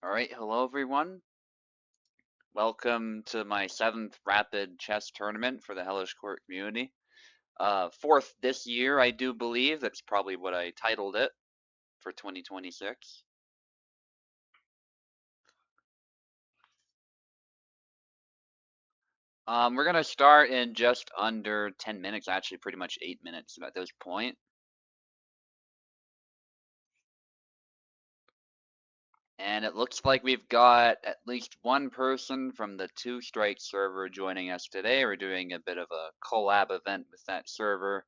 All right, hello everyone. Welcome to my 7th Rapid Chess Tournament for the Hellish Court community. Fourth this year, I do believe. That's probably what I titled it for 2026. We're gonna start in just under 10 minutes, actually pretty much 8 minutes at this point. And it looks like we've got at least one person from the Two Strike server joining us today. We're doing a bit of a collab event with that server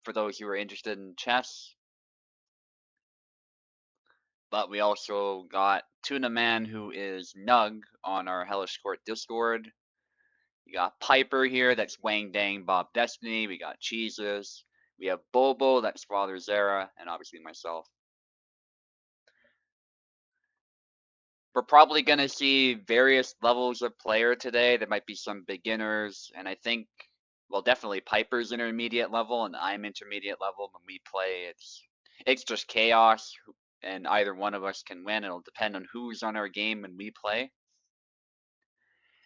for those who are interested in chess. But we also got Tuna Man, who is Nug on our Hellish Court Discord. We got Piper here, that's Wang Dang Bob Destiny. We got Cheeses. We have Bobo, that's Father Zara, and obviously myself. We're probably going to see various levels of player today. There might be some beginners, and I think, well, definitely Piper's intermediate level, and I'm intermediate level. When we play, it's just chaos, and either one of us can win. It'll depend on who's on our game when we play.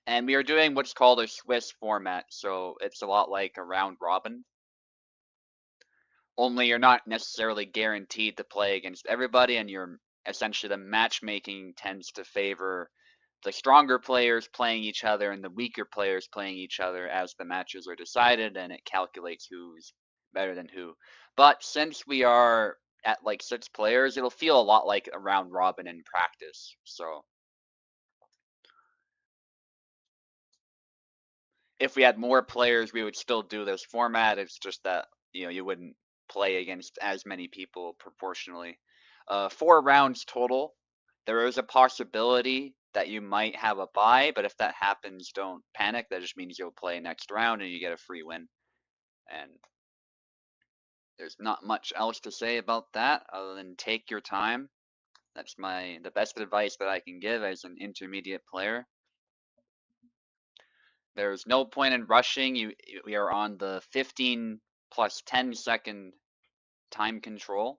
And we are doing what's called a Swiss format, so it's a lot like a round robin. Only you're not necessarily guaranteed to play against everybody, and you're essentially the matchmaking tends to favor the stronger players playing each other and the weaker players playing each other as the matches are decided, and it calculates who's better than who. But since we are at like 6 players, it'll feel a lot like a round robin in practice. So if we had more players, we would still do this format. It's just that you wouldn't play against as many people proportionally. 4 rounds total. There is a possibility that you might have a bye, but if that happens, don't panic. That just means you'll play next round and you get a free win. And there's not much else to say about that other than take your time. That's the best advice that I can give as an intermediate player. There's no point in rushing. We are on the 15 plus 10-second time control.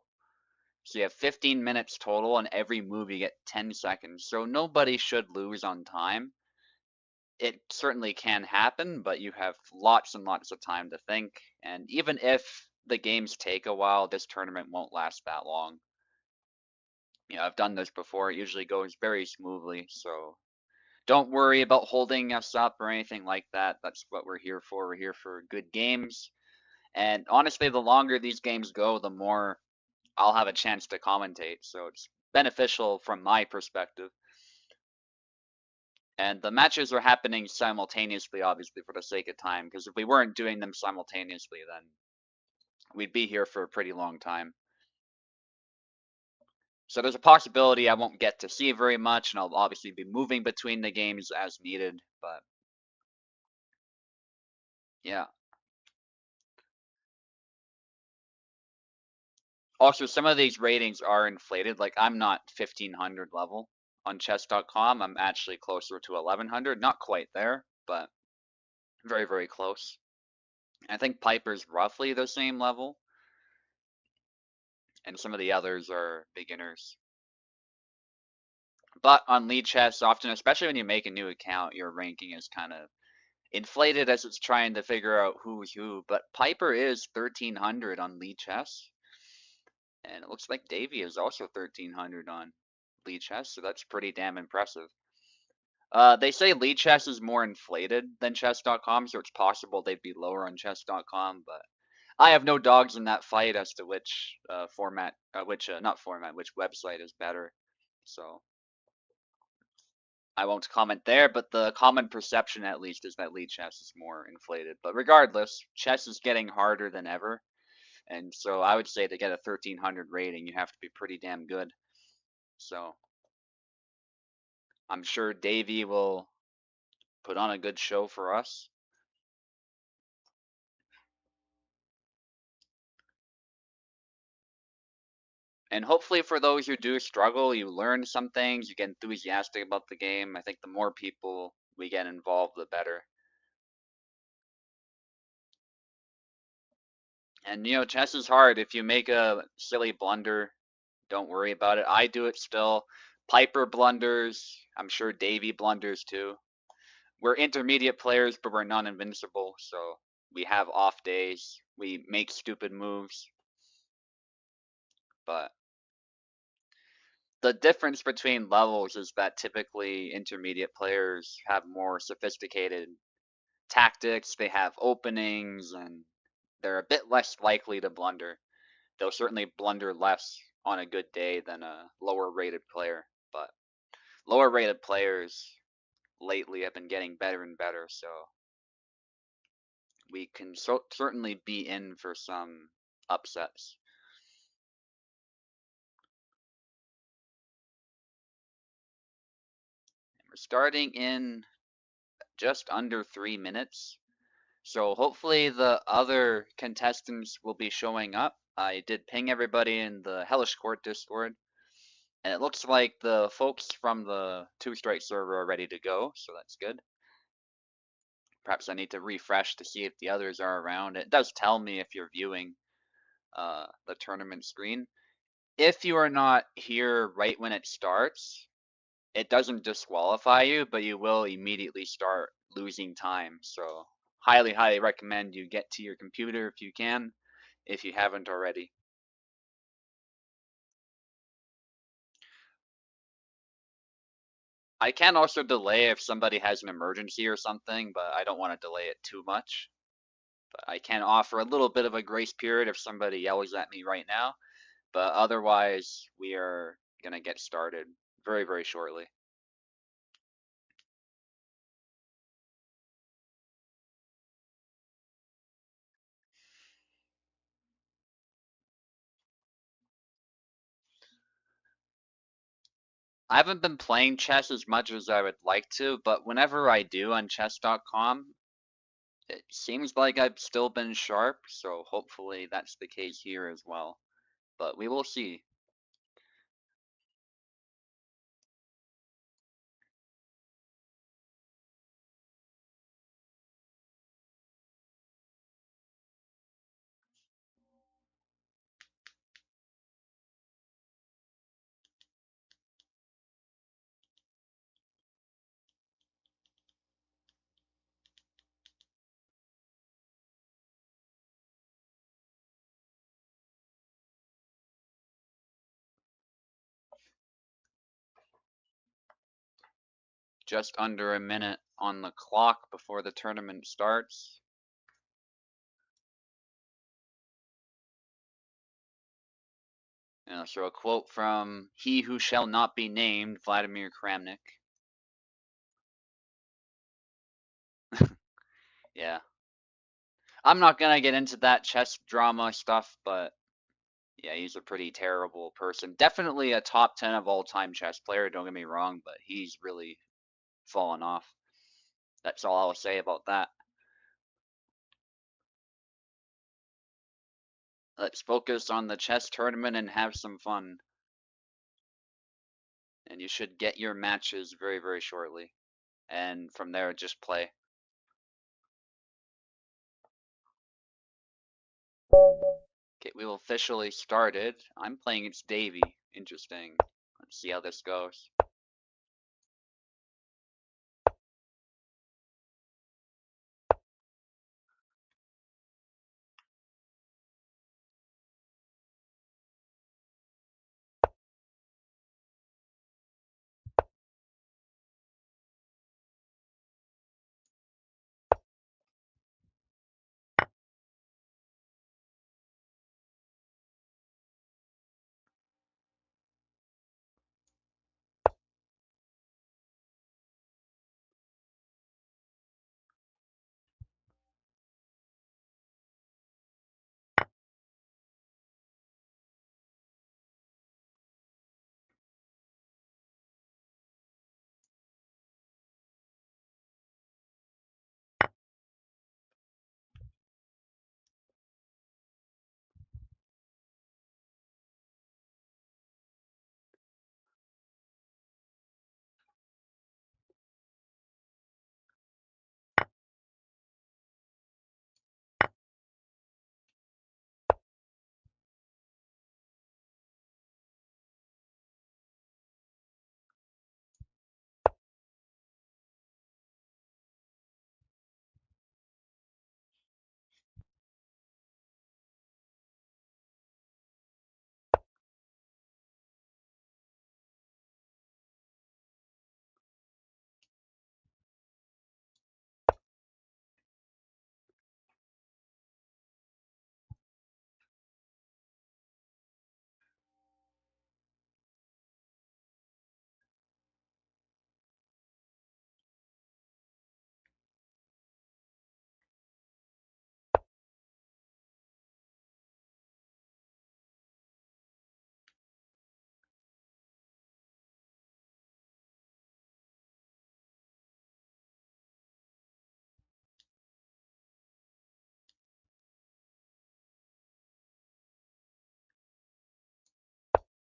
So you have 15 minutes total, and every move you get 10 seconds. So nobody should lose on time. It certainly can happen, but you have lots and lots of time to think. And even if the games take a while, this tournament won't last that long. I've done this before. It usually goes very smoothly. So don't worry about holding us up or anything like that. That's what we're here for. We're here for good games. And honestly, the longer these games go, the more I'll have a chance to commentate. So it's beneficial from my perspective. And the matches are happening simultaneously, obviously, for the sake of time, because if we weren't doing them simultaneously, then we'd be here for a pretty long time. So there's a possibility I won't get to see very much, and I'll obviously be moving between the games as needed, but yeah. Also, some of these ratings are inflated. Like, I'm not 1500 level on chess.com. I'm actually closer to 1100. Not quite there, but very, very close. I think Piper's roughly the same level, and some of the others are beginners. But on lead chess, often, especially when you make a new account, your ranking is kind of inflated as it's trying to figure out who's who. But Piper is 1300 on lead chess, and it looks like Davy is also 1300 on lead chess, so that's pretty damn impressive. They say lead chess is more inflated than chess.com, so it's possible they'd be lower on chess.com, but I have no dogs in that fight as to which format, not format, which website is better. So I won't comment there, but the common perception, at least, is that lead chess is more inflated. But regardless, chess is getting harder than ever, and so I would say to get a 1300 rating, you have to be pretty damn good. So I'm sure Davey will put on a good show for us. And hopefully for those who do struggle, you learn some things, you get enthusiastic about the game. I think the more people we get involved, the better. And chess is hard. If you make a silly blunder, don't worry about it. I do it still, Piper blunders. I'm sure Davy blunders too. We're intermediate players, but we're not invincible, so we have off days. We make stupid moves, but the difference between levels is that typically intermediate players have more sophisticated tactics, they have openings, and they're a bit less likely to blunder. They'll certainly blunder less on a good day than a lower rated player, but lower rated players lately have been getting better and better, so we can certainly be in for some upsets. We're starting in just under 3 minutes, so hopefully the other contestants will be showing up. I did ping everybody in the Hellish Quart Discord, and it looks like the folks from the Two Strike server are ready to go, so that's good. Perhaps I need to refresh to see if the others are around. It does tell me if you're viewing the tournament screen. If you are not here right when it starts, it doesn't disqualify you, but you will immediately start losing time. So highly, highly recommend you get to your computer if you can, if you haven't already. I can also delay if somebody has an emergency or something, but I don't want to delay it too much. But I can offer a little bit of a grace period if somebody yells at me right now. But otherwise, we are going to get started very, very shortly. I haven't been playing chess as much as I would like to, but whenever I do on chess.com, it seems like I've still been sharp, so hopefully that's the case here as well. But we will see. Just under a minute on the clock before the tournament starts. So a quote from He Who Shall Not Be Named, Vladimir Kramnik. Yeah. I'm not gonna get into that chess drama stuff, but yeah, he's a pretty terrible person. Definitely a top 10 of all time chess player, don't get me wrong, but he's really fallen off. That's all I'll say about that. Let's focus on the chess tournament and have some fun. And you should get your matches very, very shortly. And from there, just play. Okay, we will officially started. I'm playing against Davy. Interesting. Let's see how this goes.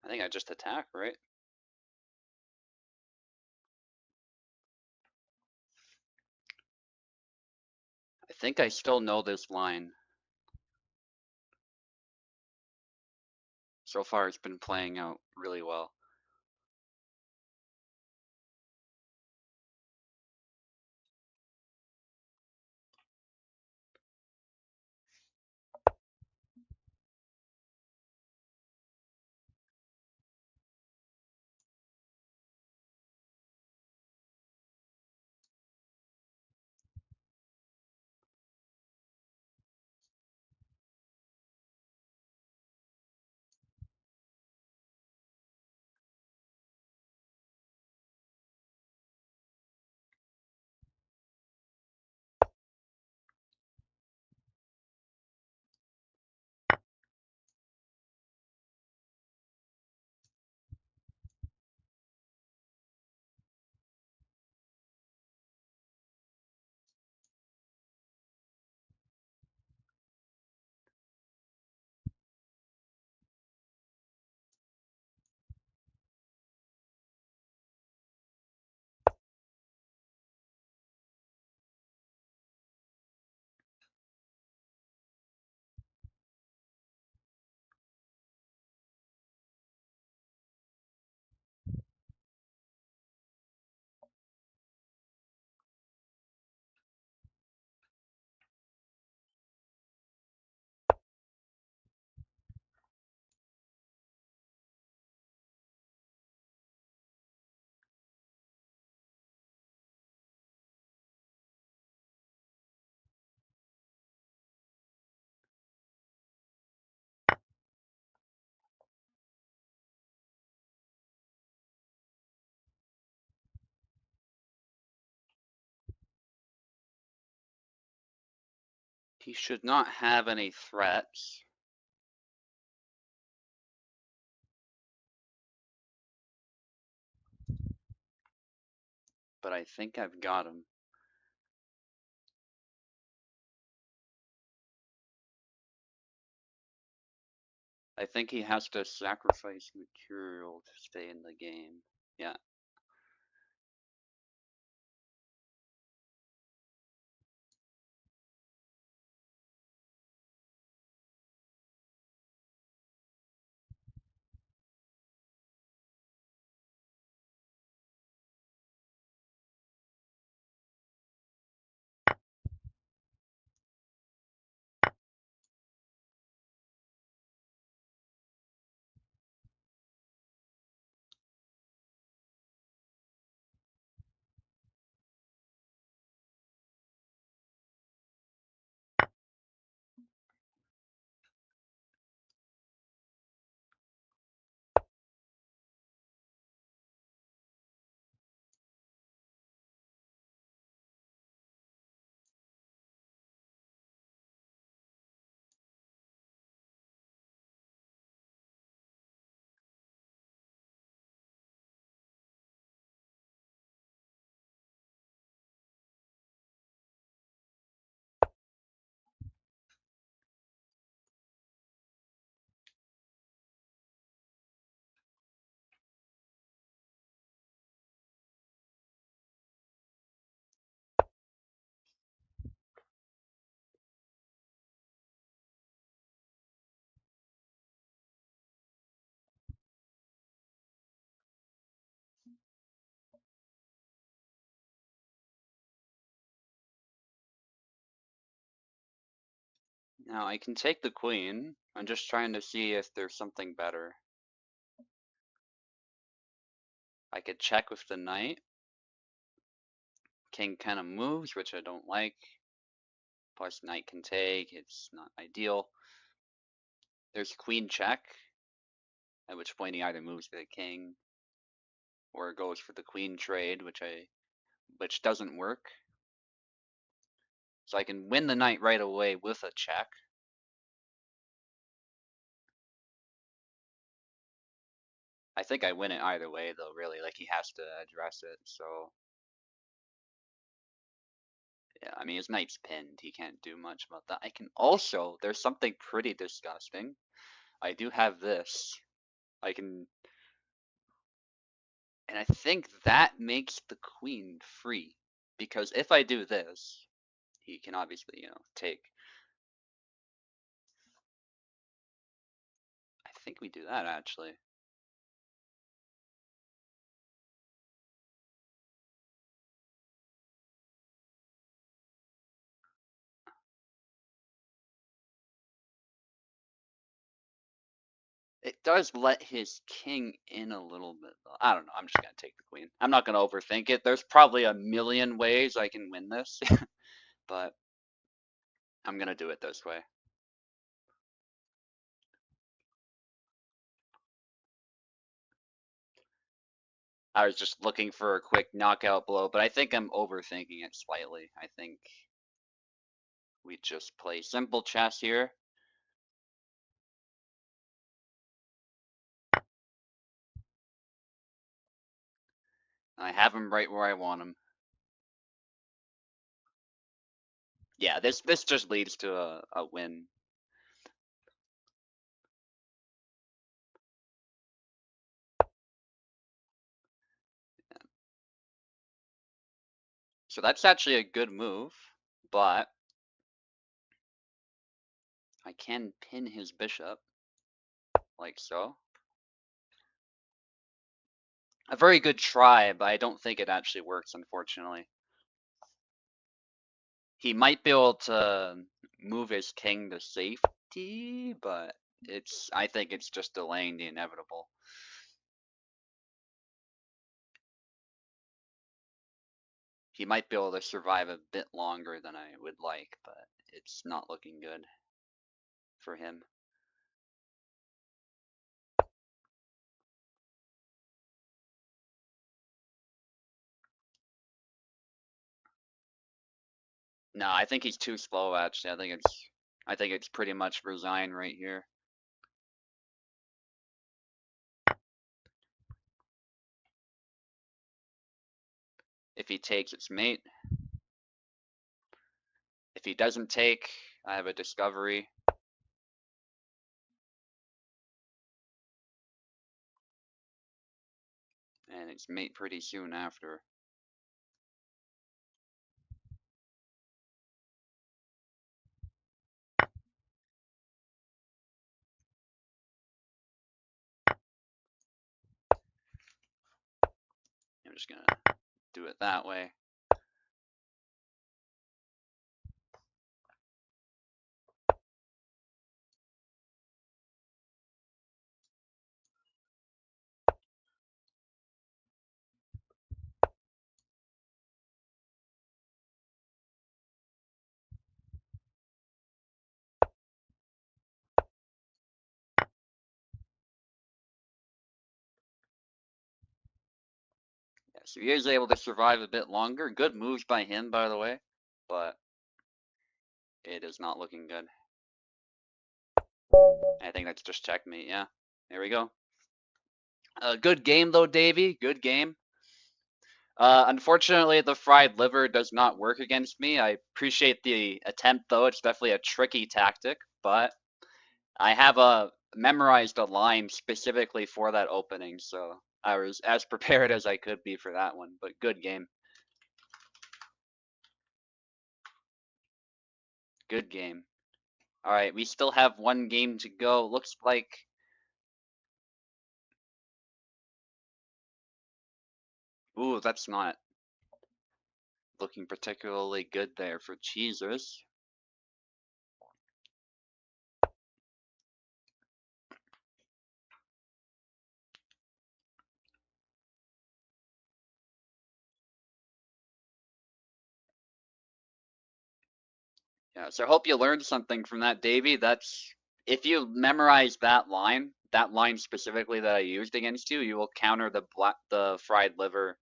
I think I just attack, right? I think I still know this line. So far, it's been playing out really well. He should not have any threats, but I think I've got him. I think he has to sacrifice material to stay in the game. Yeah. Now I can take the queen. I'm just trying to see if there's something better. I could check with the knight. King kind of moves, which I don't like. Plus knight can take. It's not ideal. There's queen check, at which point he either moves the king or goes for the queen trade, which doesn't work. So I can win the knight right away with a check. I think I win it either way though, really. Like he has to address it. So yeah, I mean his knight's pinned. He can't do much about that. I can also, there's something pretty disgusting. I do have this. I can, and I think that makes the queen free. Because if I do this, he can obviously, take. I think we do that actually. It does let his king in a little bit, though. I don't know. I'm just gonna take the queen. I'm not gonna overthink it. There's probably a million ways I can win this, but I'm gonna do it this way. I was just looking for a quick knockout blow, but I think I'm overthinking it slightly. I think we just play simple chess here. I have him right where I want him. Yeah, this just leads to a win. So that's actually a good move, but I can pin his bishop, like so. A very good try, but I don't think it actually works, unfortunately. He might be able to move his king to safety, but I think it's just delaying the inevitable. He might be able to survive a bit longer than I would like, but it's not looking good for him. No, I think he's too slow actually. I think it's pretty much resign right here. If he takes, it's mate. If he doesn't take, I have a discovery. And it's mate pretty soon after. I'm just gonna do it that way. Yeah, so he is able to survive a bit longer. Good moves by him, by the way, but it is not looking good. I think that's just checkmate, yeah. There we go. Good game though, Davey. Good game. Unfortunately, the fried liver does not work against me. I appreciate the attempt though. It's definitely a tricky tactic, but I have memorized a line specifically for that opening, so I was as prepared as I could be for that one. But good game. Good game. All right, we still have one game to go. Looks like. Ooh, that's not looking particularly good there for cheesers. Yeah, so I hope you learned something from that, Davey. That's if you memorize that line specifically that I used against you, you will counter the fried liver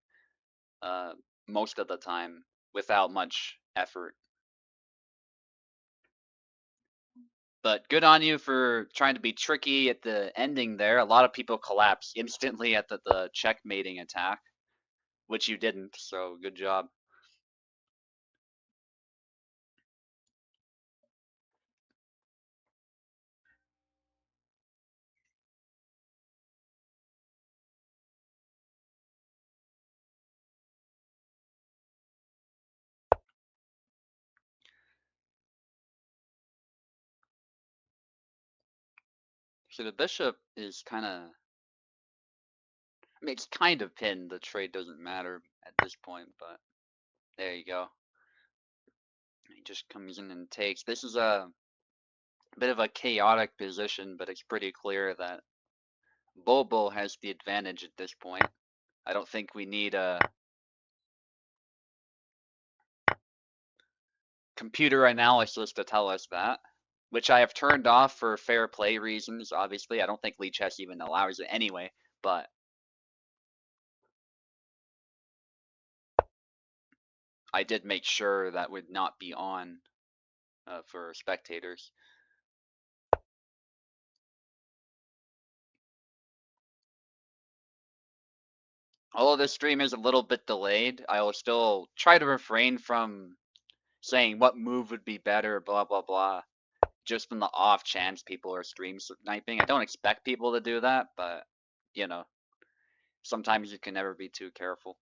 uh, most of the time without much effort. But good on you for trying to be tricky at the ending there. A lot of people collapse instantly at the checkmating attack, which you didn't, so good job. So the bishop is kind of, I mean, it's kind of pinned. The trade doesn't matter at this point, but there you go. He just comes in and takes. This is a bit of a chaotic position, but it's pretty clear that Bobo has the advantage at this point. I don't think we need a computer analysis to tell us that, which I have turned off for fair play reasons, obviously. I don't think Lee Chess even allows it anyway, but I did make sure that would not be on for spectators. Although this stream is a little bit delayed, I will still try to refrain from saying what move would be better, blah, blah, blah, just from the off chance people are stream sniping. I don't expect people to do that, but, you know, sometimes you can never be too careful.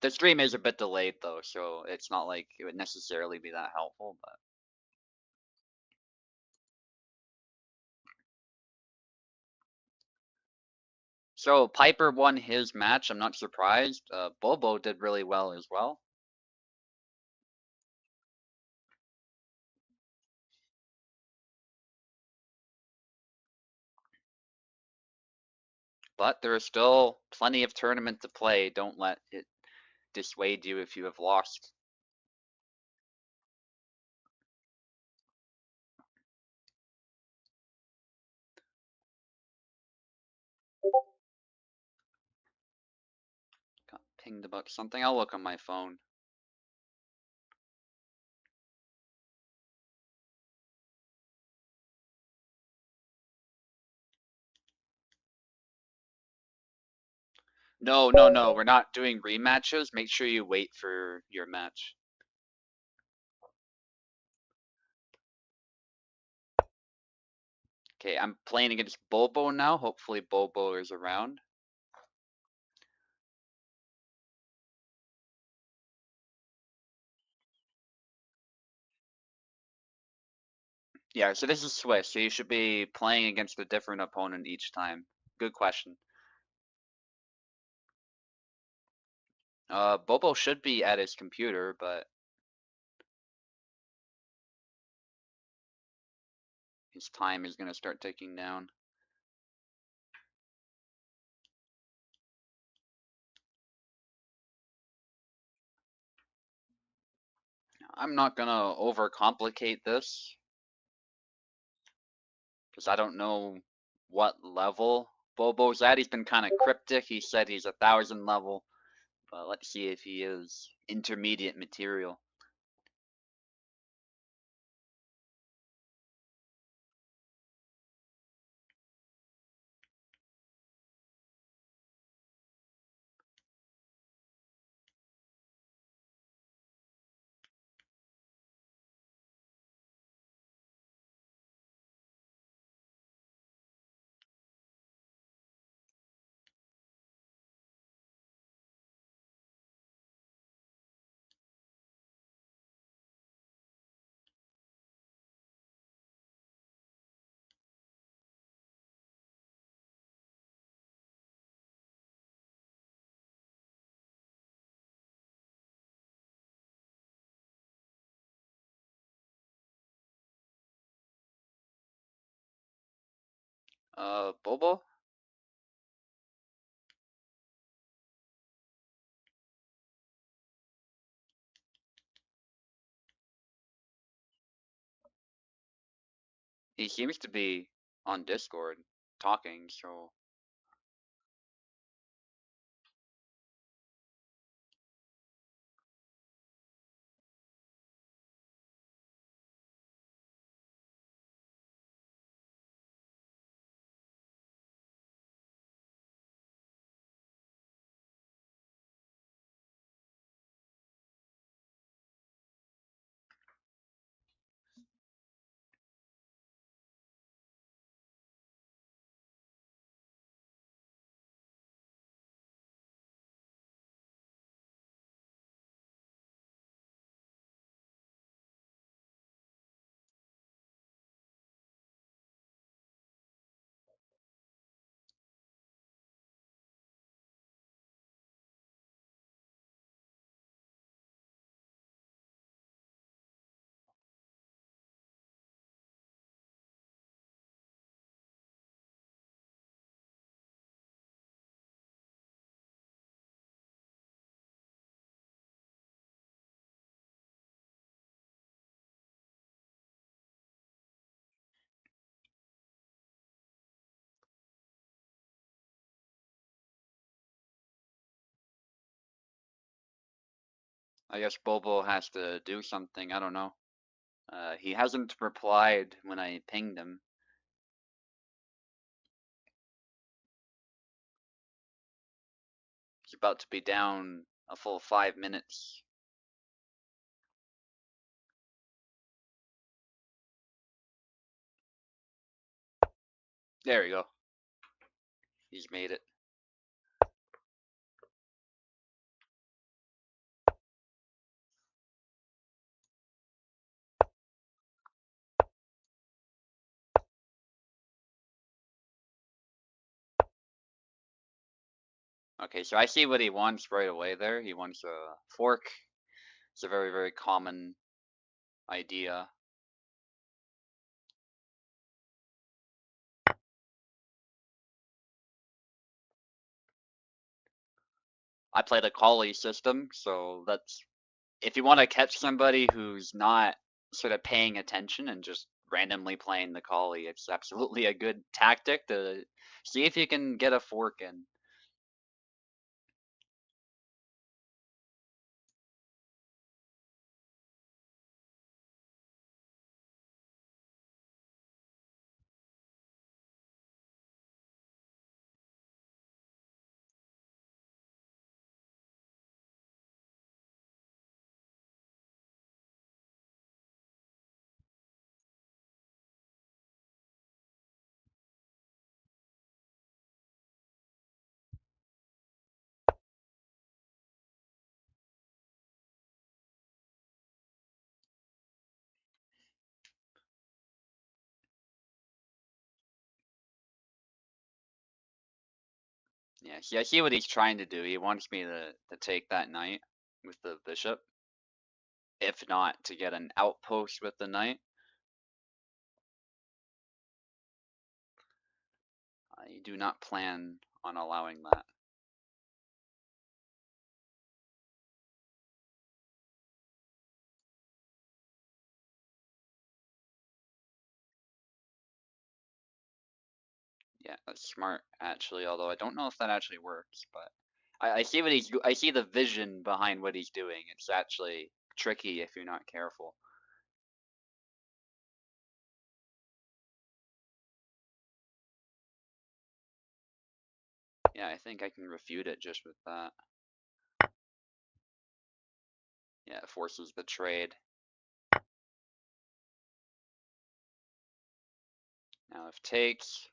The stream is a bit delayed though, so it's not like it would necessarily be that helpful, but so Piper won his match. I'm not surprised. Bobo did really well as well. But there is still plenty of tournament to play. Don't let it dissuade you if you have lost. Got pinged about something. I'll look on my phone. No, no, no. We're not doing rematches. Make sure you wait for your match. Okay, I'm playing against Bobo now. Hopefully Bobo is around. Yeah, so this is Swiss, so you should be playing against a different opponent each time. Good question. Bobo should be at his computer, but his time is gonna start ticking down. I'm not gonna overcomplicate this, because I don't know what level Bobo's at. He's been kind of cryptic. He said he's 1,000 level, but let's see if he is intermediate material. Bobo? He seems to be on Discord talking, so I guess Bobo has to do something. I don't know. He hasn't replied when I pinged him. He's about to be down a full 5 minutes. There we go. He's made it. Okay, so I see what he wants right away there. He wants a fork. It's a very, very common idea. I played a collie system, so that's if you want to catch somebody who's not sort of paying attention and just randomly playing the collie, it's absolutely a good tactic to see if you can get a fork in. Yeah, see, I see what he's trying to do. He wants me to take that knight with the bishop. If not, to get an outpost with the knight. I do not plan on allowing that. Yeah, that's smart actually, although I don't know if that actually works, but I see what I see the vision behind what he's doing. It's actually tricky if you're not careful. Yeah, I think I can refute it just with that. Yeah, it forces the trade. Now if takes,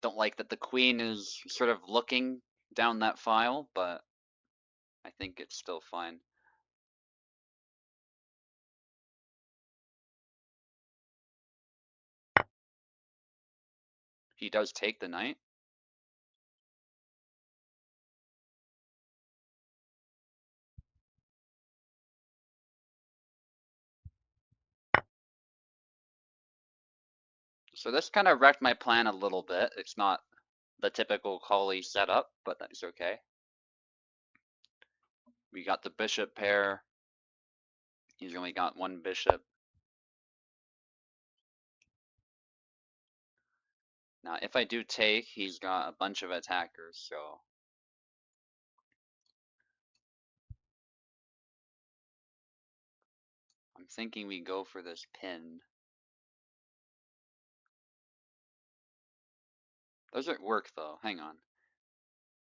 don't like that the queen is sort of looking down that file, but I think it's still fine. He does take the knight. So this kind of wrecked my plan a little bit. It's not the typical collie setup, but that's okay. We got the bishop pair. He's only got one bishop. Now, if I do take, he's got a bunch of attackers, so I'm thinking we go for this pin. Doesn't work though. Hang on.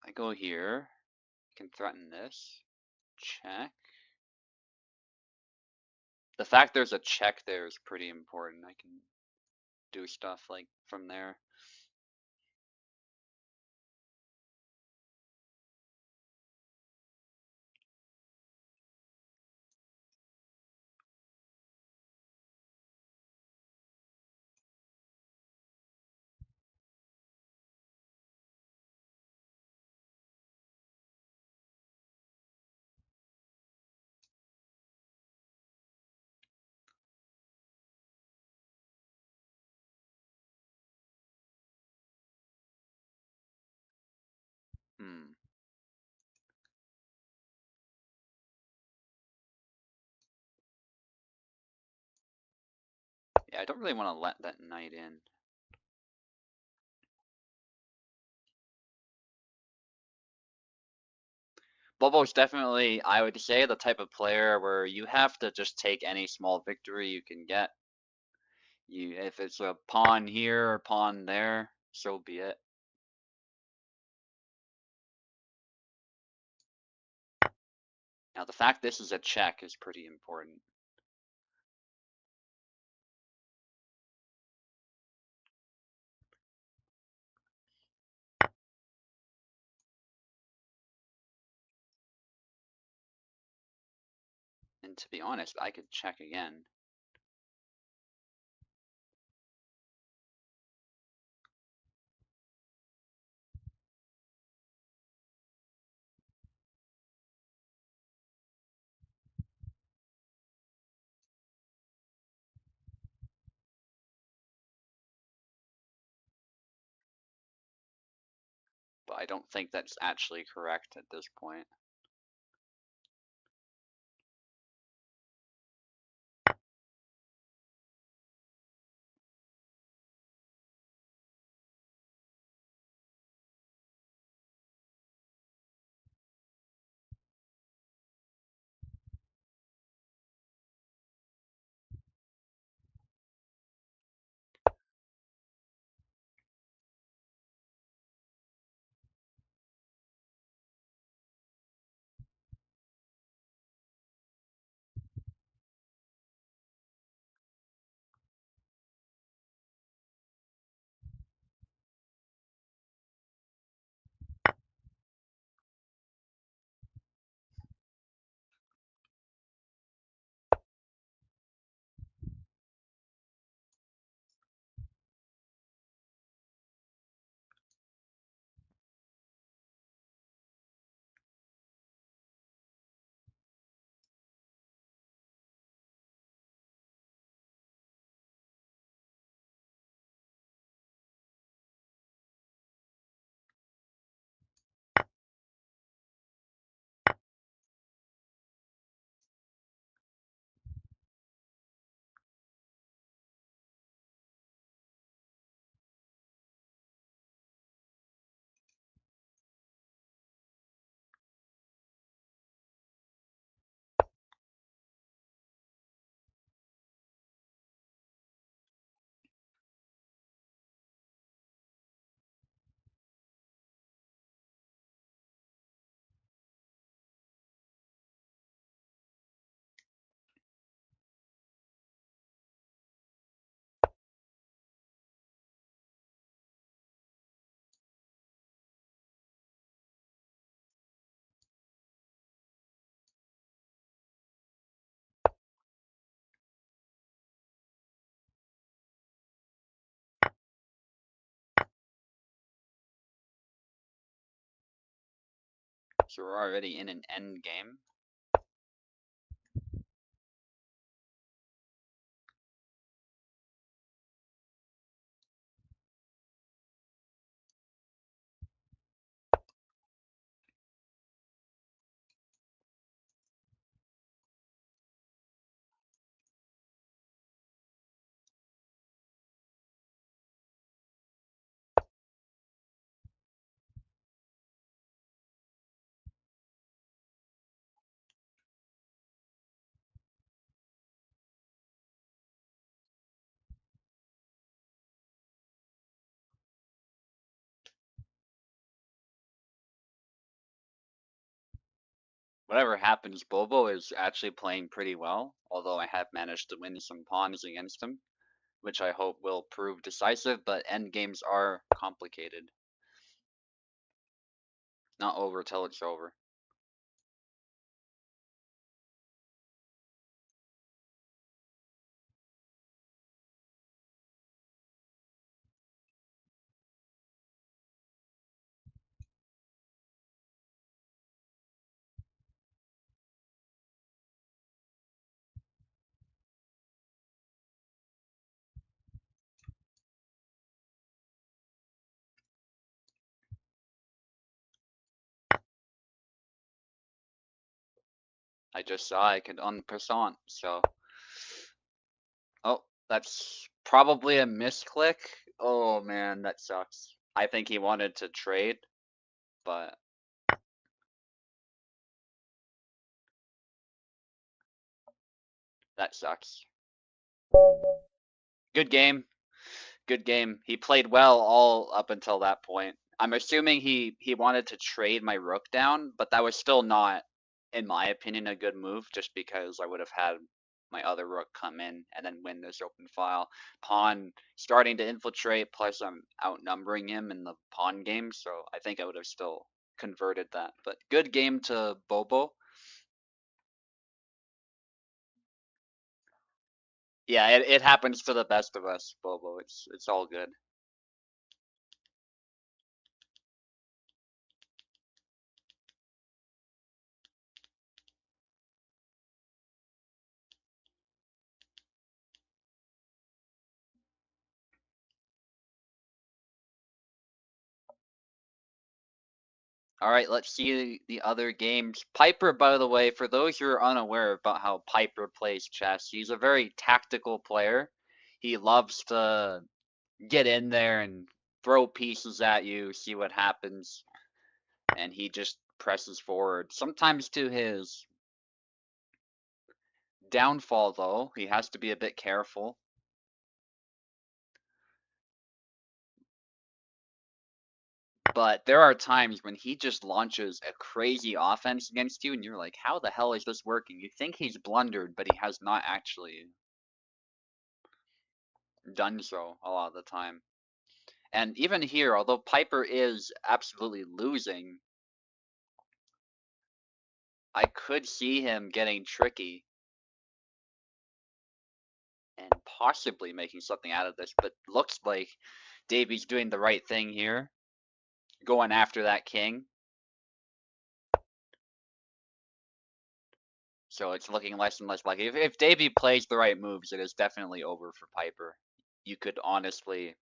I go here. I can threaten this. Check. The fact there's a check there is pretty important. I can do stuff like from there. Hmm. Yeah, I don't really want to let that knight in. Bobo's definitely, I would say, the type of player where you have to just take any small victory you can get. If it's a pawn here or pawn there, so be it. Now, the fact this is a check is pretty important. And to be honest, I could check again. But I don't think that's actually correct at this point. So we're already in an end game. Whatever happens, Bobo is actually playing pretty well, although I have managed to win some pawns against him, which I hope will prove decisive, but end games are complicated. Not over till it's over. I just saw I could unpercent, so. Oh, that's probably a misclick. Oh man, that sucks. I think he wanted to trade, but That sucks. Good game. Good game. He played well all up until that point. I'm assuming he wanted to trade my rook down, but that was still not, in my opinion, a good move, just because I would have had my other rook come in and then win this open file. Pawn starting to infiltrate, plus I'm outnumbering him in the pawn game, so I think I would have still converted that. But good game to Bobo. Yeah, it happens to the best of us, Bobo. It's all good. All right, let's see the other games. Piper, by the way, for those who are unaware about how Piper plays chess, he's a very tactical player. He loves to get in there and throw pieces at you, see what happens, and he just presses forward. Sometimes to his downfall, though, he has to be a bit careful. But there are times when he just launches a crazy offense against you, and you're like, how the hell is this working? You think he's blundered, but he has not actually done so a lot of the time. And even here, although Piper is absolutely losing, I could see him getting tricky and possibly making something out of this, but looks like Davy's doing the right thing here, going after that king. So it's looking less and less likely. If Davy plays the right moves, it is definitely over for Piper. You could honestly,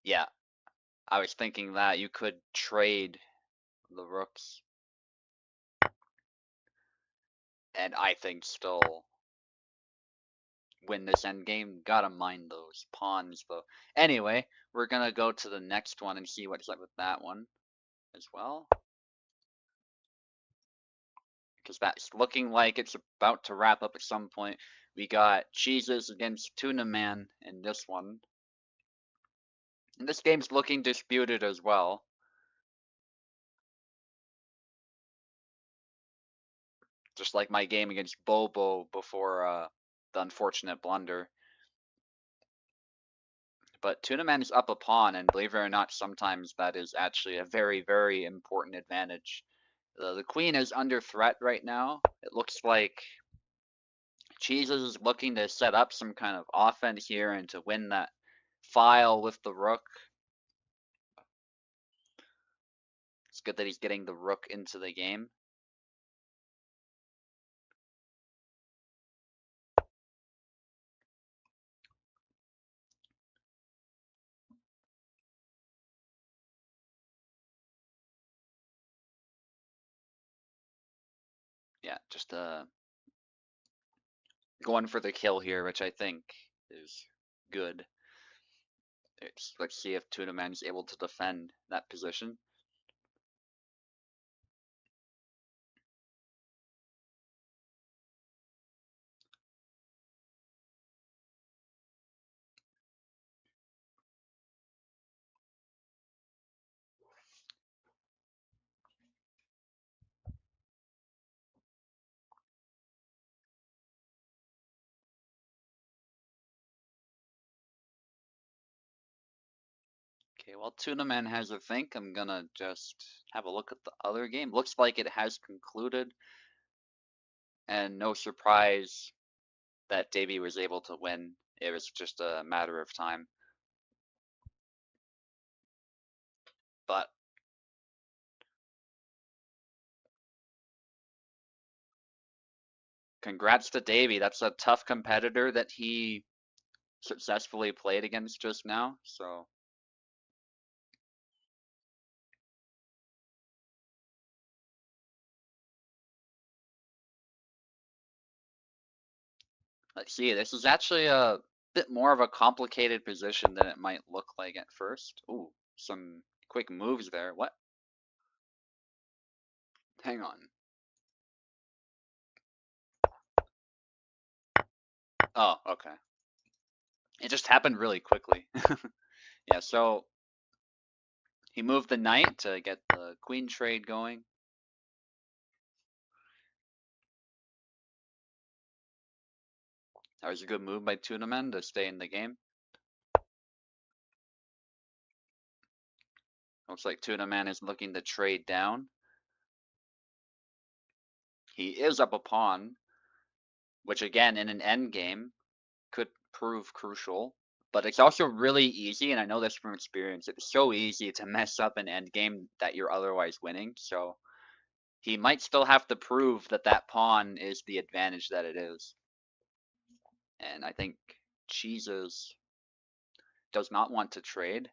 yeah, I was thinking that you could trade the rooks, and I think still win this endgame. Gotta mind those pawns, though. Anyway, we're gonna go to the next one and see what's up with that one as well. Because that's looking like it's about to wrap up at some point. We got Cheeses against Tuna Man in this one. And this game's looking disputed as well. Just like my game against Bobo before the unfortunate blunder. But Tuna Man is up a pawn, and believe it or not, sometimes that is actually a very, very important advantage. The queen is under threat right now. It looks like Cheeses is looking to set up some kind of offense here and to win that file with the rook. It's good that he's getting the rook into the game. Yeah, just going for the kill here, which I think is good. Let's see if Tuna Man is able to defend that position. Okay, while Tuna Man has a think, I'm gonna just have a look at the other game. Looks like it has concluded, and no surprise that Davey was able to win. It was just a matter of time. But congrats to Davey. That's a tough competitor that he successfully played against just now. So let's see. This is actually a bit more of a complicated position than it might look like at first. Ooh, some quick moves there. What? Hang on. Oh, okay. It just happened really quickly. Yeah, so he moved the knight to get the queen trade going. That was a good move by Tunaman to stay in the game. Looks like Tunaman is looking to trade down. He is up a pawn, which again in an endgame could prove crucial. But it's also really easy, and I know this from experience, it's so easy to mess up an endgame that you're otherwise winning. So he might still have to prove that that pawn is the advantage that it is. And I think Cheeses does not want to trade.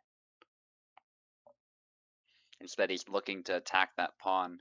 Instead, he's looking to attack that pawn.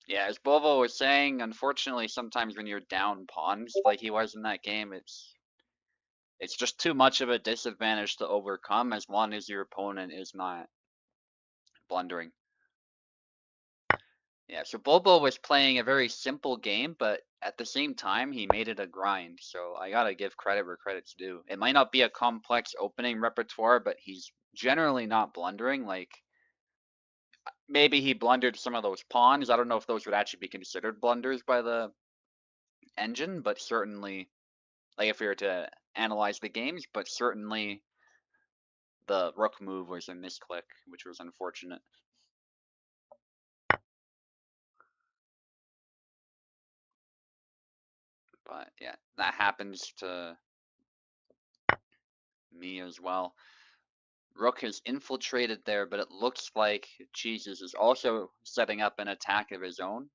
Yeah, as Bobo was saying, unfortunately, sometimes when you're down pawns like he was in that game, it's just too much of a disadvantage to overcome as long as your opponent is not blundering. Yeah, so Bobo was playing a very simple game, but at the same time, he made it a grind. So I gotta give credit where credit's due. It might not be a complex opening repertoire, but he's generally not blundering. Like maybe he blundered some of those pawns. I don't know if those would actually be considered blunders by the engine, but certainly, like if we were to analyze the games, but certainly the rook move was a misclick, which was unfortunate. But yeah, that happens to me as well. Rook has infiltrated there, but it looks like Jesus is also setting up an attack of his own.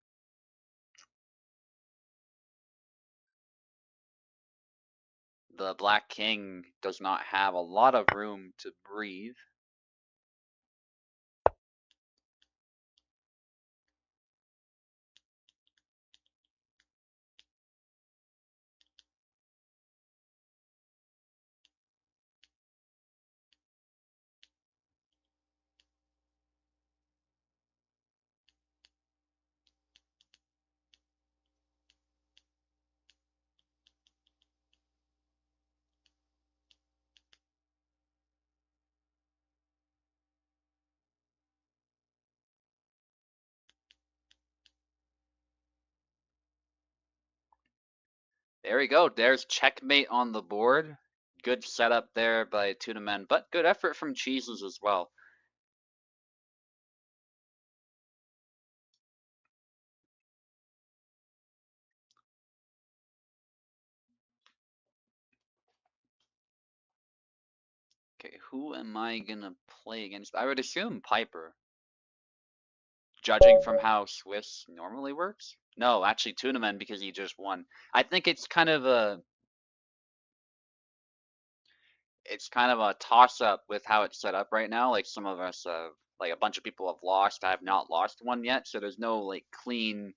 The Black King does not have a lot of room to breathe. There we go. There's checkmate on the board. Good setup there by Tunaman, but good effort from Cheeses as well. Okay, who am I gonna play against? I would assume Piper, judging from how Swiss normally works. No, actually Tunaman because he just won. I think it's kind of a toss up with how it's set up right now. Like some of us like a bunch of people have lost. I have not lost one yet, so there's no like clean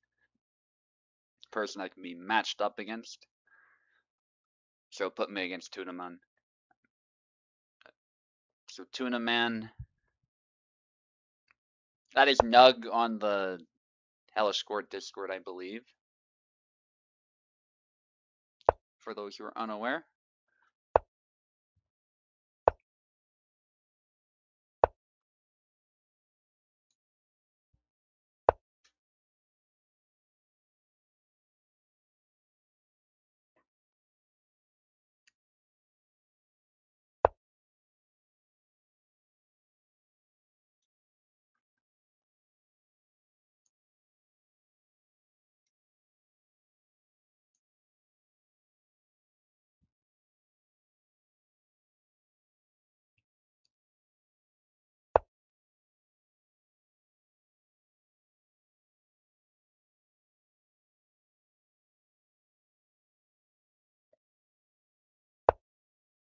person I can be matched up against. So put me against Tunaman. So Tunaman, that is Nug on the Hellish Quart Discord, I believe. for those who are unaware.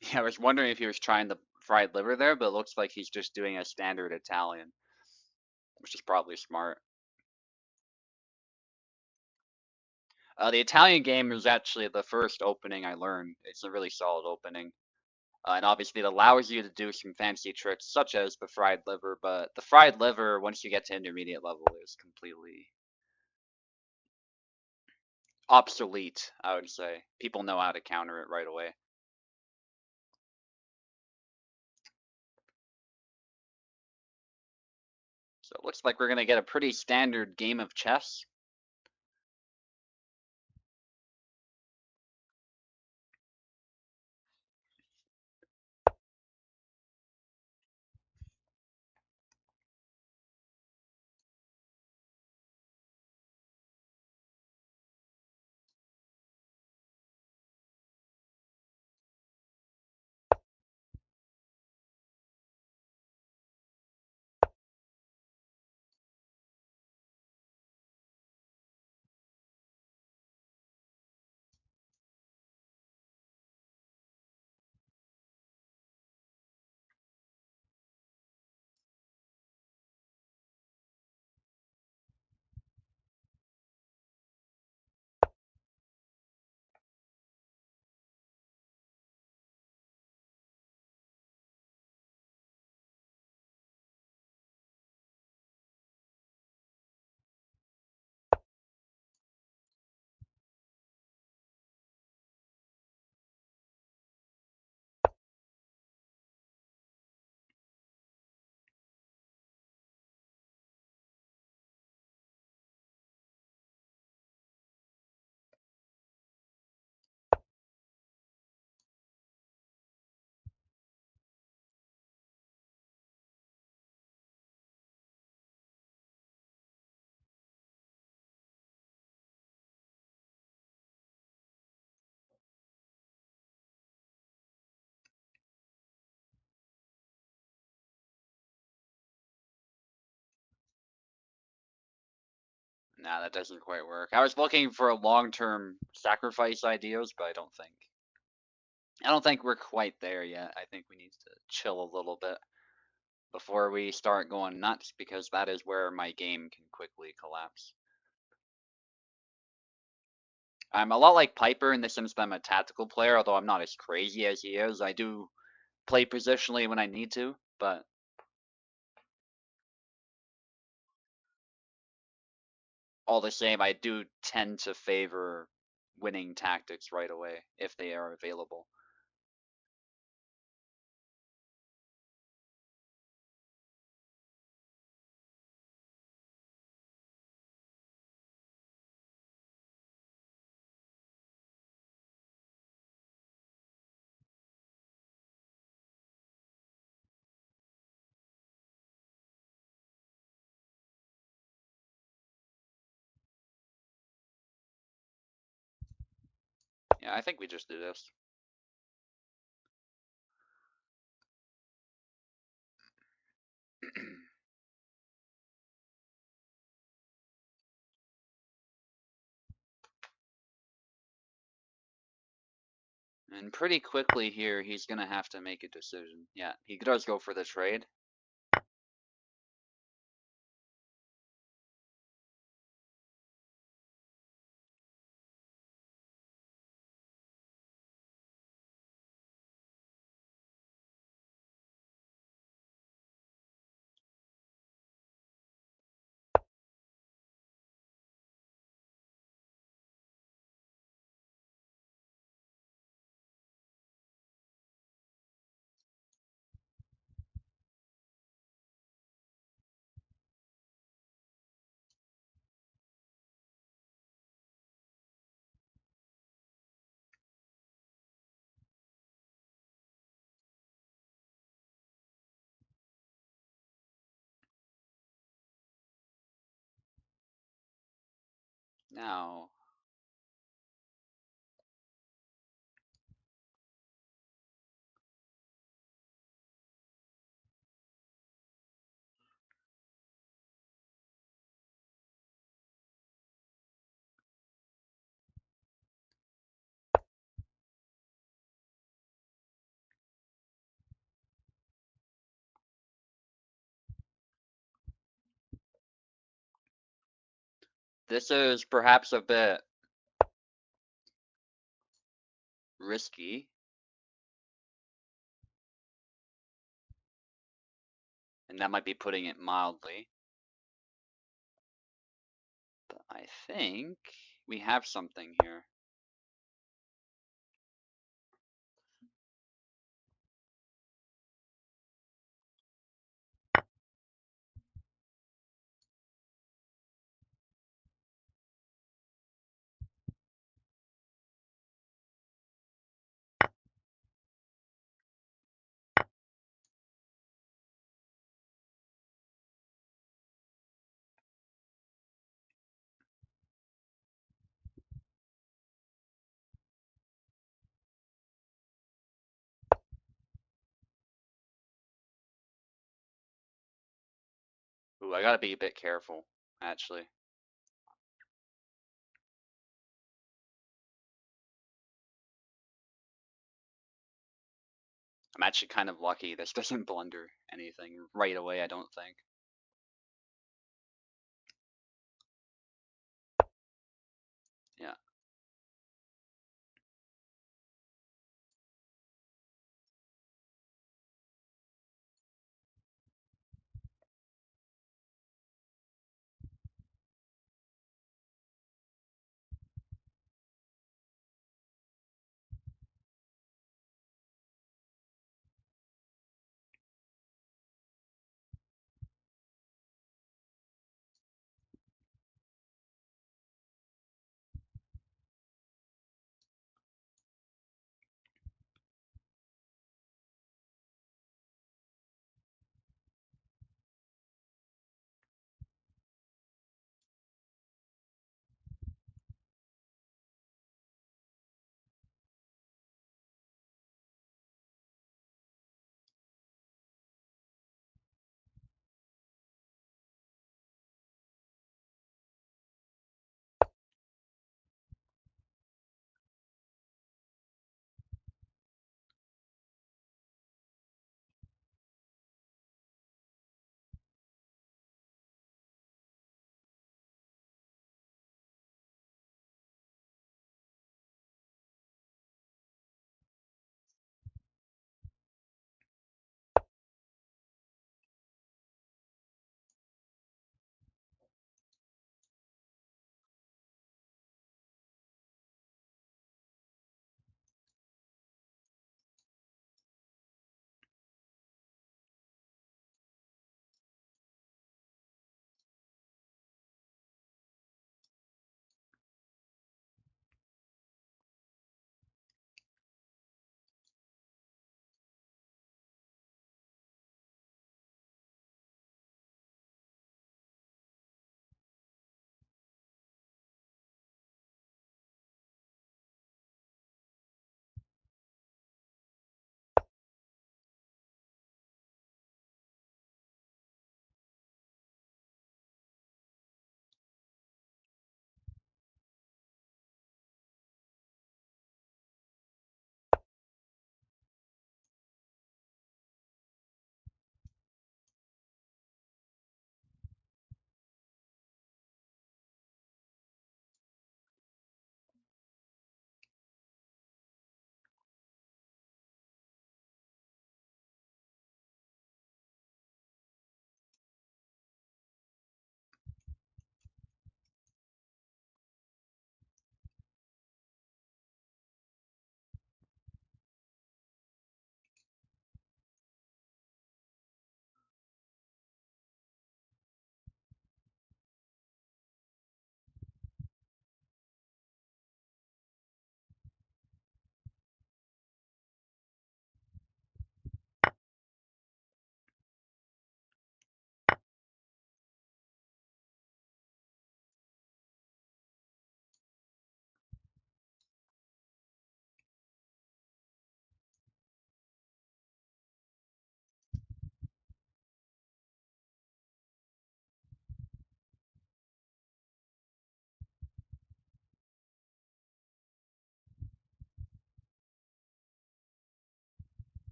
Yeah, I was wondering if he was trying the fried liver there, but it looks like he's just doing a standard Italian, which is probably smart. The Italian game is actually the first opening I learned. It's a really solid opening. And obviously it allows you to do some fancy tricks such as the fried liver, but the fried liver, once you get to intermediate level, is completely obsolete, I would say. People know how to counter it right away. So it looks like we're going to get a pretty standard game of chess. Nah, that doesn't quite work. I was looking for long-term sacrifice ideas, but I don't think we're quite there yet. I think we need to chill a little bit before we start going nuts because that is where my game can quickly collapse. I'm a lot like Piper in the sense that I'm a tactical player, although I'm not as crazy as he is. I do play positionally when I need to, but all the same, I do tend to favor winning tactics right away if they are available. Yeah, I think we just do this. And pretty quickly here, he's going to have to make a decision. Yeah, he does go for the trade. Now, this is perhaps a bit risky, and that might be putting it mildly. But I think we have something here. Ooh, I gotta be a bit careful, actually. I'm actually kind of lucky this doesn't blunder anything right away, I don't think. Yeah.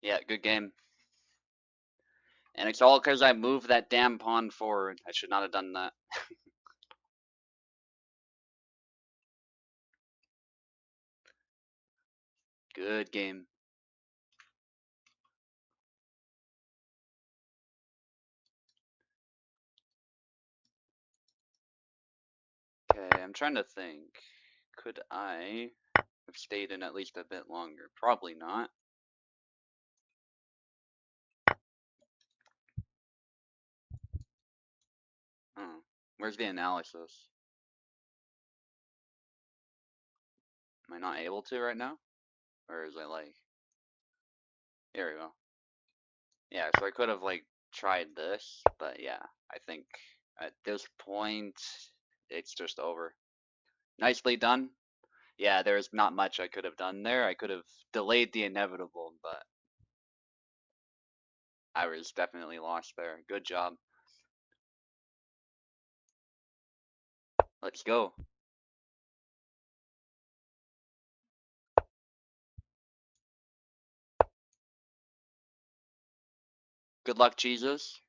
Yeah, good game. And it's all because I moved that damn pawn forward. I should not have done that. Good game. Okay, I'm trying to think. Could I have stayed in at least a bit longer? Probably not. Oh, where's the analysis? Am I not able to right now? Or is it like... Here we go. Yeah, so I could have like tried this, but yeah, I think at this point it's just over. Nicely done. Yeah, there's not much I could have done there. I could have delayed the inevitable, but I was definitely lost there. Good job. Let's go. Good luck, Jesus.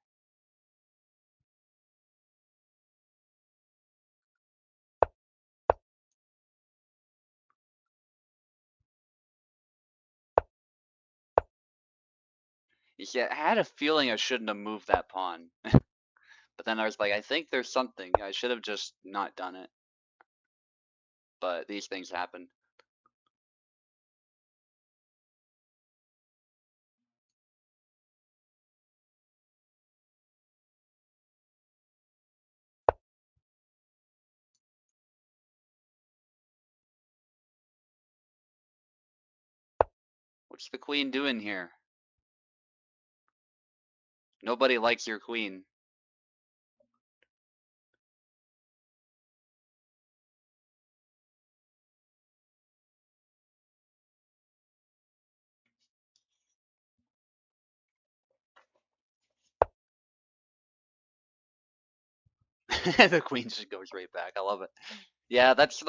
You see, I had a feeling I shouldn't have moved that pawn. But then I was like, I think there's something. I should have just not done it. But these things happen. What's the queen doing here? Nobody likes your queen. The queen just goes right back. I love it. Yeah, that's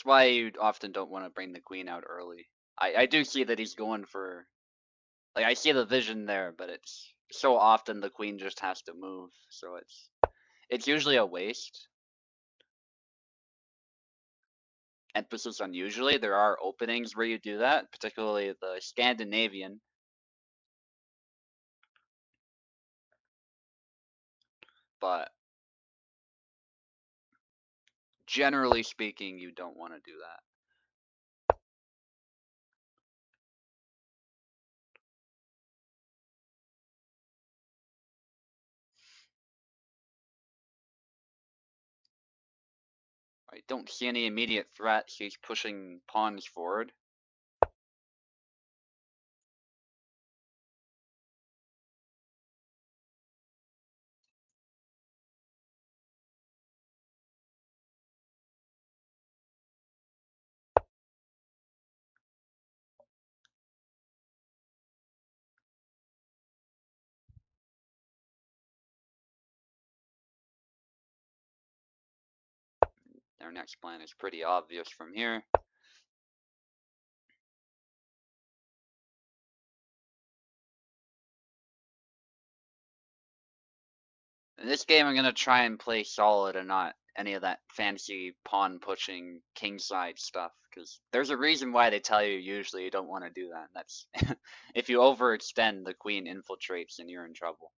why you often don't want to bring the queen out early. I do see that he's going for like I see the vision there, but it's so often the queen just has to move, so it's usually a waste. Emphasis on usually. There are openings where you do that, particularly the Scandinavian, but generally speaking, you don't want to do that. I don't see any immediate threats. He's pushing pawns forward. Their next plan is pretty obvious from here. In this game, I'm gonna try and play solid and not any of that fancy pawn pushing kingside stuff. Because there's a reason why they tell you usually you don't want to do that. And that's if you overextend, the queen infiltrates and you're in trouble.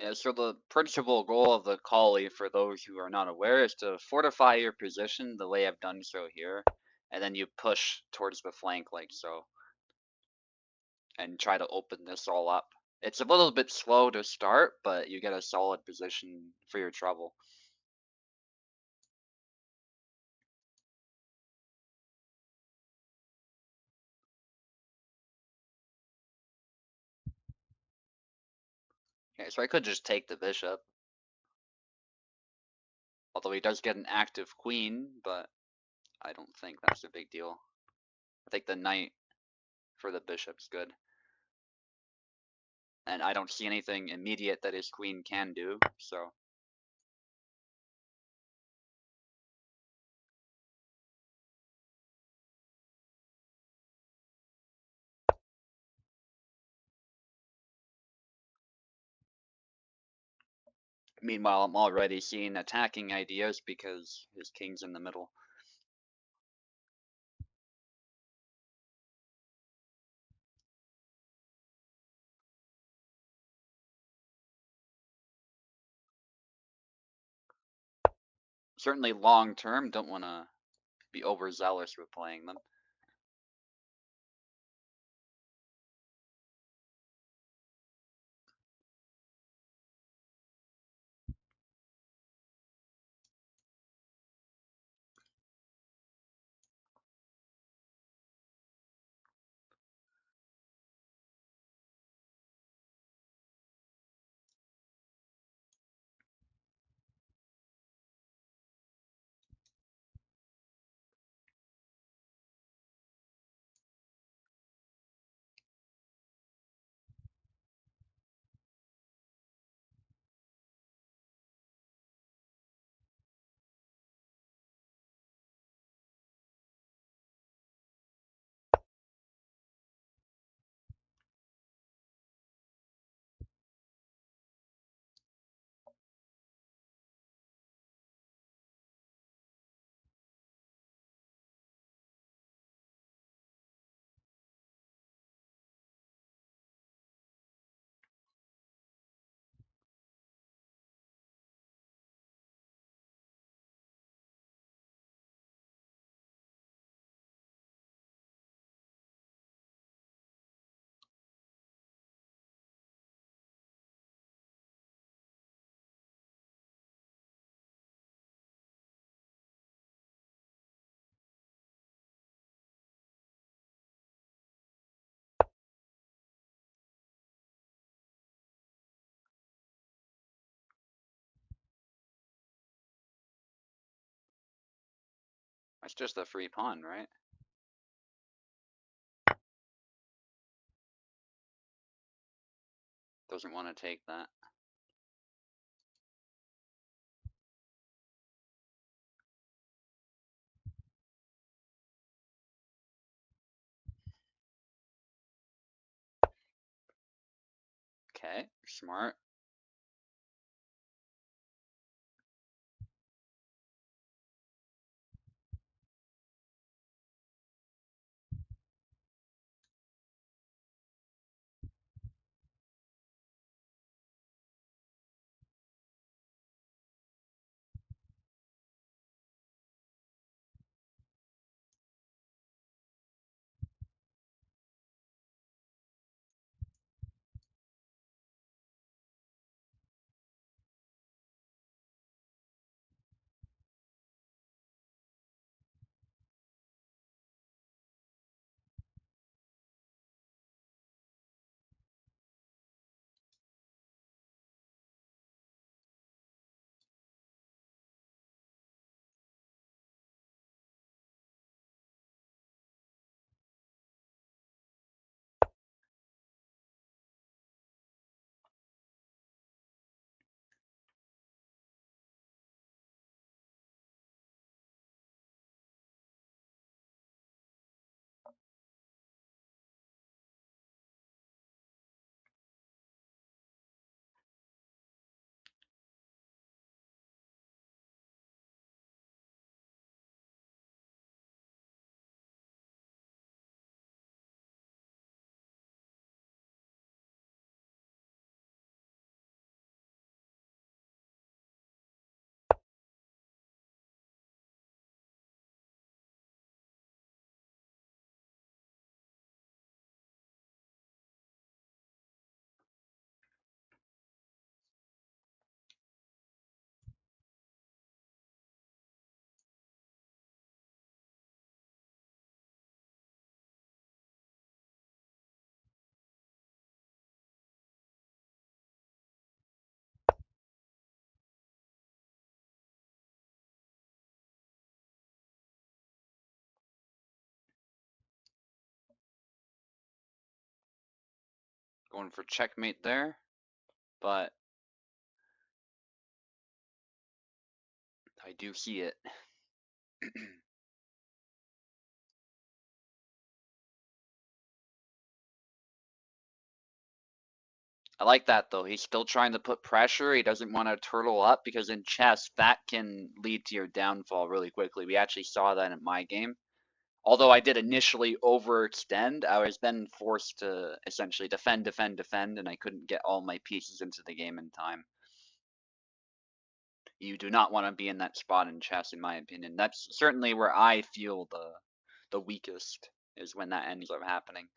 Yeah, so the principal goal of the collie, for those who are not aware, is to fortify your position the way I've done so here, and then you push towards the flank like so, and try to open this all up. It's a little bit slow to start, but you get a solid position for your trouble. Okay, so I could just take the bishop, although he does get an active queen, but I don't think that's a big deal. I think the knight for the bishop's good. And I don't see anything immediate that his queen can do, so. Meanwhile, I'm already seeing attacking ideas because his king's in the middle. Certainly long term, don't want to be overzealous with playing them. That's just a free pawn, right? Doesn't want to take that. Okay, smart. Going for checkmate there, but I do see it. I like that though. He's still trying to put pressure. He doesn't want to turtle up because in chess that can lead to your downfall really quickly. We actually saw that in my game. Although I did initially overextend, I was then forced to essentially defend, defend, defend, and I couldn't get all my pieces into the game in time. You do not want to be in that spot in chess, in my opinion. That's certainly where I feel the weakest, is when that ends up happening.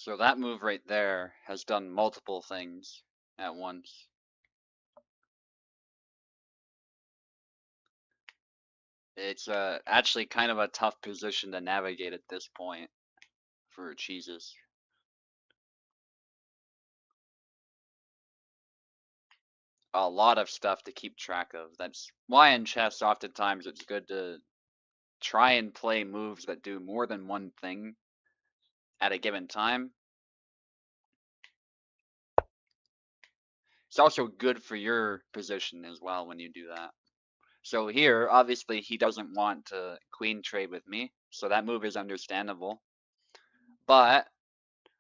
So that move right there has done multiple things at once. It's actually kind of a tough position to navigate at this point for cheeses. A lot of stuff to keep track of. That's why in chess oftentimes it's good to try and play moves that do more than one thing at a given time. It's also good for your position as well when you do that. So here, obviously, he doesn't want to queen trade with me, so that move is understandable. But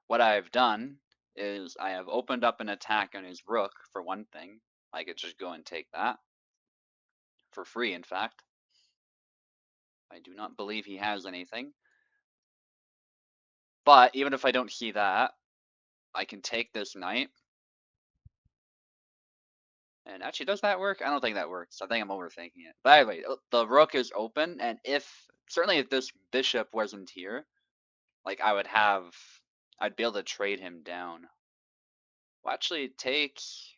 what I've done is I have opened up an attack on his rook for one thing. I could just go and take that for free, in fact. I do not believe he has anything. But even if I don't see that, I can take this knight. And actually, does that work? I don't think that works. I think I'm overthinking it. But anyway, the rook is open, and certainly if this bishop wasn't here, like I'd be able to trade him down. Well, actually, takes.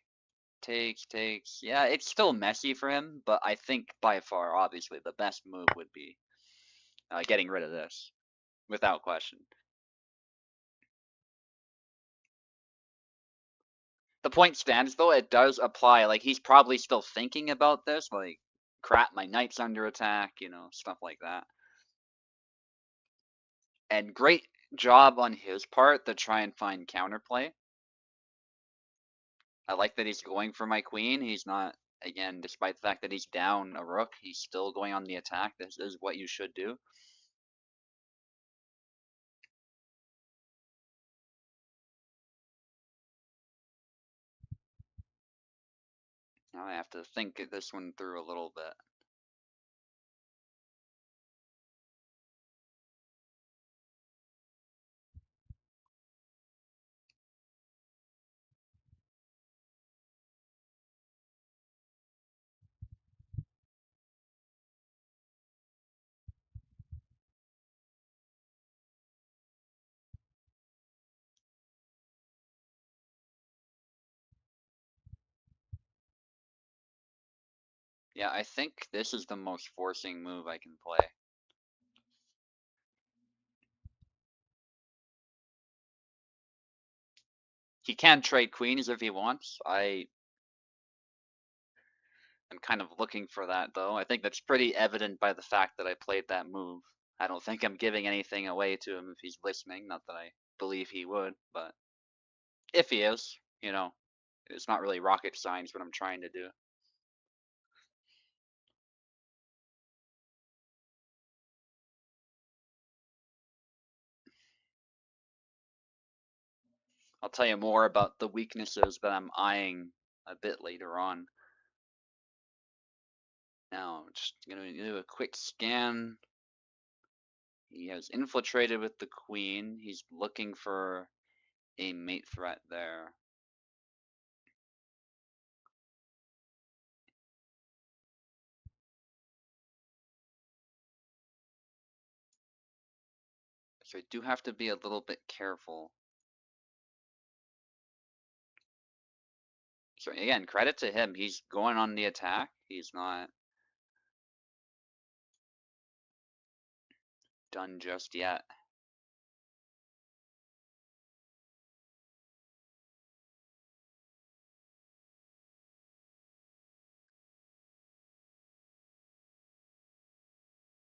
Yeah, it's still messy for him, but I think by far, obviously, the best move would be getting rid of this, without question. The point stands, though, it does apply. Like, he's probably still thinking about this, like, crap, my knight's under attack, stuff like that. And great job on his part to try and find counterplay. I like that he's going for my queen. He's not, again, despite the fact that he's down a rook, he's still going on the attack. This is what you should do. Now I have to think this one through a little bit. Yeah, I think this is the most forcing move I can play. He can trade queens if he wants. I am kind of looking for that, though. I think that's pretty evident by the fact that I played that move. I don't think I'm giving anything away to him if he's listening. Not that I believe he would, but if he is, it's not really rocket science what I'm trying to do. I'll tell you more about the weaknesses that I'm eyeing a bit later on. Now, just gonna do a quick scan. He has infiltrated with the queen. He's looking for a mate threat there. So I do have to be a little bit careful. So again, credit to him. He's going on the attack. He's not done just yet.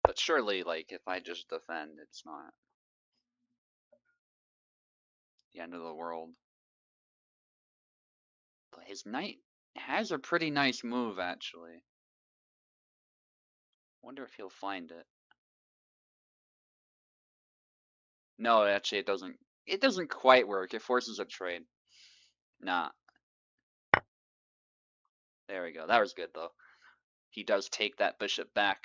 But surely, like, if I just defend, it's not the end of the world. But his knight has a pretty nice move, actually. Wonder if he'll find it. No, actually, it doesn't. It doesn't quite work. It forces a trade. Nah. There we go. That was good, though. He does take that bishop back.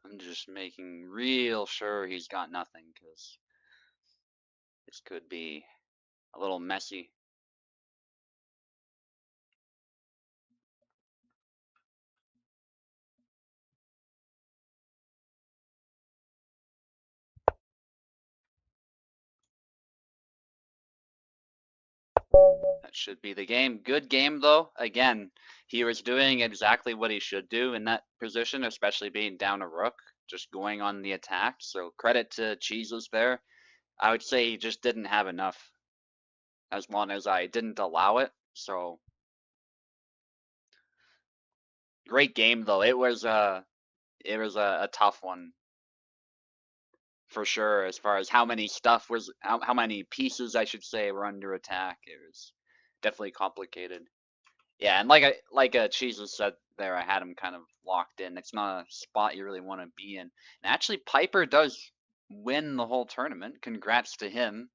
I'm just making real sure he's got nothing, because this could be a little messy. That should be the game. Good game, though. Again, he was doing exactly what he should do in that position, especially being down a rook, just going on the attack. So credit to Cheeses there. I would say he just didn't have enough, as long as I didn't allow it. So great game, though. It was a tough one for sure, as far as how many pieces I should say were under attack. It was definitely complicated. Yeah, and like Jesus said there, I had him kind of locked in. It's not a spot you really want to be in. And actually, Piper does win the whole tournament. Congrats to him.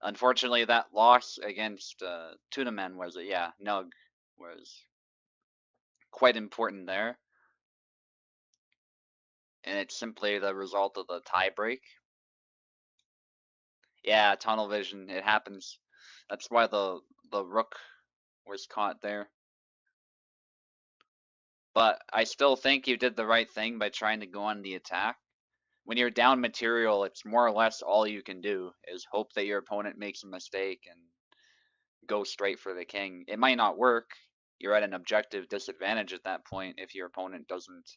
Unfortunately, that loss against Tuna Man was it? Yeah, Nug was quite important there, and it's simply the result of the tie break. Yeah, tunnel vision. It happens. That's why the rook was caught there. But I still think you did the right thing by trying to go on the attack. When you're down material, it's more or less all you can do is hope that your opponent makes a mistake and go straight for the king. It might not work. You're at an objective disadvantage at that point if your opponent doesn't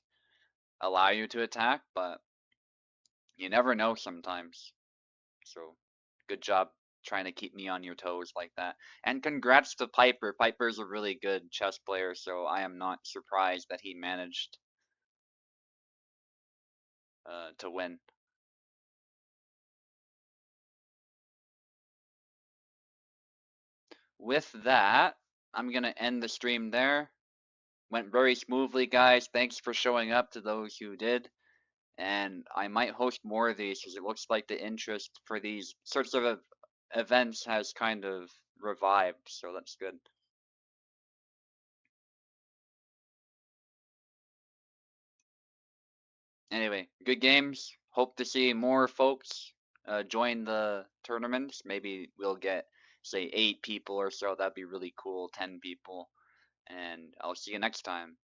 allow you to attack, but you never know sometimes. So good job trying to keep me on your toes like that. And congrats to Piper. Piper's a really good chess player, so I am not surprised that he managed to win. With that, I'm going to end the stream there. Went very smoothly, guys. Thanks for showing up to those who did. And I might host more of these because it looks like the interest for these sorts of events has kind of revived, so that's good. Anyway, good games. Hope to see more folks join the tournaments. Maybe we'll get, say, 8 people or so. That'd be really cool. 10 people. And I'll see you next time.